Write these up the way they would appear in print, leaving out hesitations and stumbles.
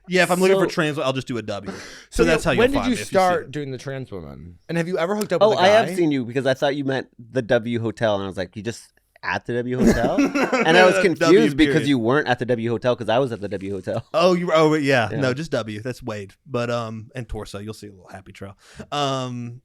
Yeah, if I'm looking for trans, I'll just do a W. So that's how you'll find me. When did you start doing the trans woman? And have you ever hooked up Oh, with a guy? I have seen you because I thought you meant the W Hotel. And I was like, you just at the W Hotel? And I was confused because you weren't at the W Hotel because I was at the W Hotel. Oh, yeah. No, just W. That's Wade. But and torso. You'll see a little happy trail. When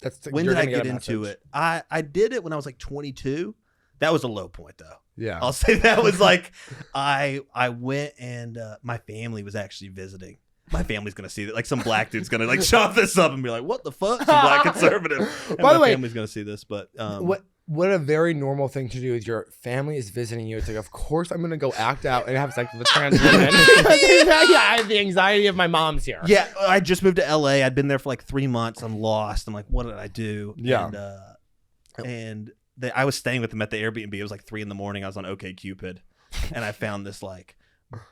did I get into it? I did it when I was like 22. That was a low point though. Yeah. I'll say that was like I went and my family was actually visiting. My family's gonna see that. Like some black dude's gonna like chop this up and be like, "What the fuck?" Some black conservative. And By the way, my family's gonna see this, but what a very normal thing to do is your family is visiting you. It's like, of course I'm gonna go act out and have sex with a trans woman. Yeah, I have the anxiety of my mom's here. Yeah, I just moved to LA. I'd been there for like 3 months. I'm lost. I'm like, what did I do? Yeah. And I was staying with them at the Airbnb. It was like 3 a.m. I was on OkCupid, and I found this like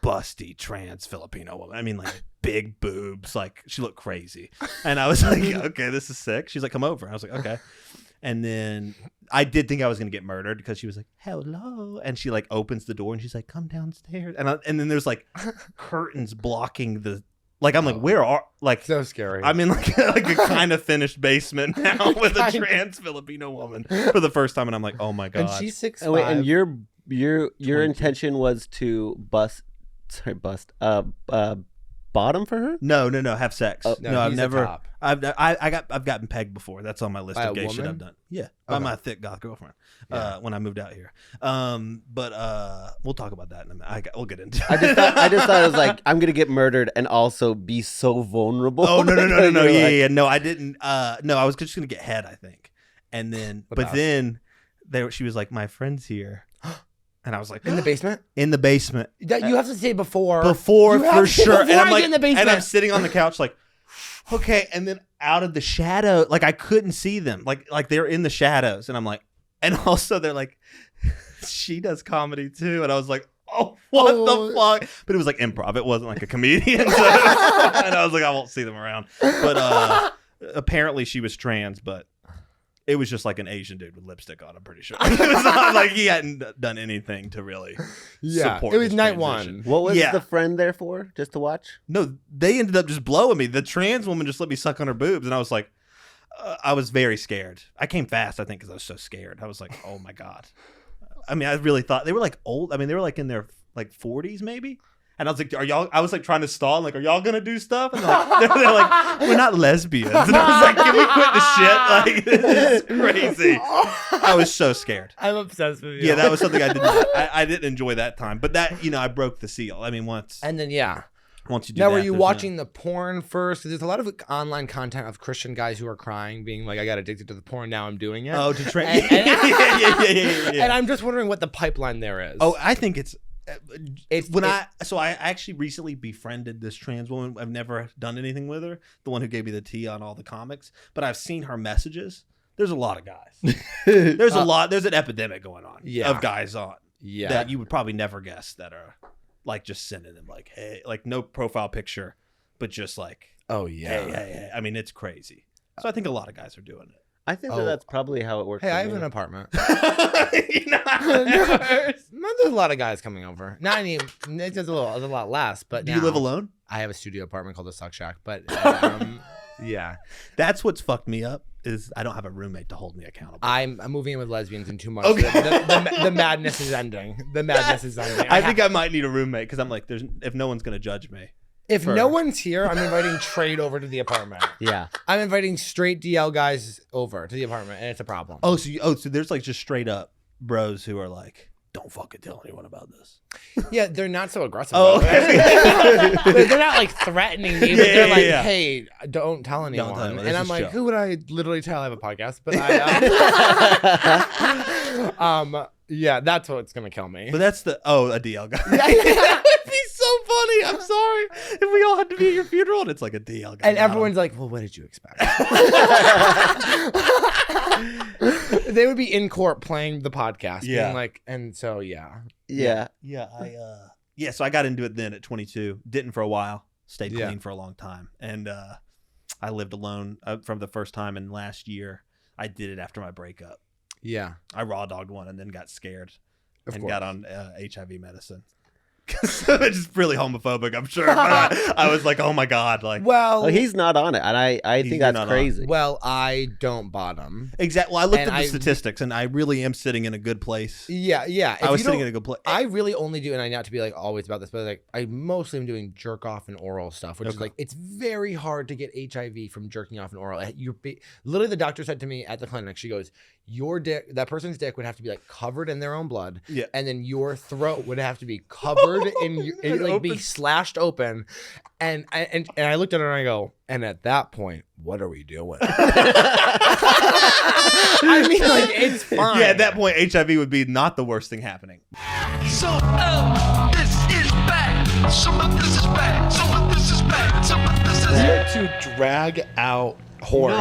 busty trans Filipino woman. I mean, like big boobs. Like she looked crazy, and I was like, okay, this is sick. She's like, come over. I was like, okay. And then I did think I was gonna get murdered because she was like, hello, and she like opens the door and she's like, come downstairs, and then there's like curtains blocking the. Like I'm like, where are like so scary. I'm in like a kind of finished basement now with a trans Filipino woman for the first time, and I'm like, oh my god. And she's 6'5". Oh, wait, and your intention was to bust bottom for her? No, have sex. No, I've never. I've gotten pegged before. That's on my list of gay shit I've done. Yeah, by my thick goth girlfriend. When I moved out here. But we'll talk about that in a minute. We'll get into it. I just thought it was like I'm gonna get murdered and also be so vulnerable. Oh no. Yeah. No, I didn't. No, I was just gonna get head, I think. And then, she was like, my friend's here. And I was like, in the basement? In the basement. That you have to say before. Before, for sure. And I'm like, in the basement. And I'm sitting on the couch like, okay. And then out of the shadow, like I couldn't see them. Like they're in the shadows. And I'm like, and also they're like, she does comedy too. And I was like, oh, what the fuck? But it was like improv. It wasn't like a comedian. And I was like, I won't see them around. But apparently she was trans, but it was just like an Asian dude with lipstick on, I'm pretty sure. It was not like he hadn't done anything to really support it was night transition. one. What was the friend there for? Just to watch? No, they ended up just blowing me. The trans woman just let me suck on her boobs, and I was like, I was very scared. I came fast, I think, because I was so scared. I was like, oh my God. I mean, I really thought they were like old. I mean, they were like in their like 40s maybe. And I was like, I was like trying to stall. I'm like, are y'all going to do stuff? And they're like, we're not lesbians. And I was like, can we quit the shit? Like, this is crazy. I was so scared. I'm obsessed with you. Yeah, that was something I didn't, I didn't enjoy that time. But that, I broke the seal. I mean, once. And then, once you do now, that, were you watching the porn first? There's a lot of online content of Christian guys who are crying, being like, I got addicted to the porn, now I'm doing it. Oh, to train. Yeah. And I'm just wondering what the pipeline there is. Oh, I think I actually recently befriended this trans woman. I've never done anything with her, the one who gave me the tea on all the comics, but I've seen her messages. There's a lot of guys. There's an epidemic going on of guys on that you would probably never guess that are like just sending them like, hey, like no profile picture, but just like, oh yeah, hey. I mean, it's crazy. So I think a lot of guys are doing it. I think that's probably how it works. Hey, I have an apartment. There's a lot of guys coming over. Not any. It's a lot less. But do you live alone? I have a studio apartment called the Suck Shack. But yeah, that's what's fucked me up. Is I don't have a roommate to hold me accountable. I'm moving in with lesbians in 2 months. Okay. The madness is ending. The madness is ending. I think I might need a roommate because I'm like, if no one's gonna judge me. If no one's here, I'm inviting Trade over to the apartment. Yeah. I'm inviting straight DL guys over to the apartment, and it's a problem. Oh, so there's like just straight up bros who are like, don't fucking tell anyone about this. Yeah, they're not so aggressive. Oh, they're not like threatening me, but they're like, hey, don't tell anyone. Don't tell anyone. And I'm like, chill. Who would I literally tell? I have a podcast, but yeah, that's what's gonna kill me. But that's a DL guy. That would be so funny. I'm sorry if we all had to be at your funeral and it's like a DL guy. And everyone's like, well, what did you expect? They would be in court playing the podcast, being like, and so yeah. So I got into it then at 22. Didn't for a while. Stayed clean for a long time, and I lived alone from the first time. And last year, I did it after my breakup. Yeah, I raw dogged one and then got scared and got on HIV medicine. It's just really homophobic, I'm sure. But I was like, oh my God. Like, Well, he's not on it, and I think that's crazy. Well, I don't bottom. Exactly. Well, I looked at the statistics, and I really am sitting in a good place. Yeah. I was sitting in a good place. I really only do, and I not to be like always about this, but like I mostly am doing jerk off and oral stuff, which is like it's very hard to get HIV from jerking off and oral. Literally, the doctor said to me at the clinic, she goes, "Your dick, that person's dick would have to be like covered in their own blood, and then your throat would have to be covered in like be slashed open." And I looked at her and I go, and at that point, what are we doing? I mean, like, it's fine. Yeah, at that point, HIV would be not the worst thing happening. So, this is bad. Some of this is bad. Some of this is bad. Some of this is To drag out horse.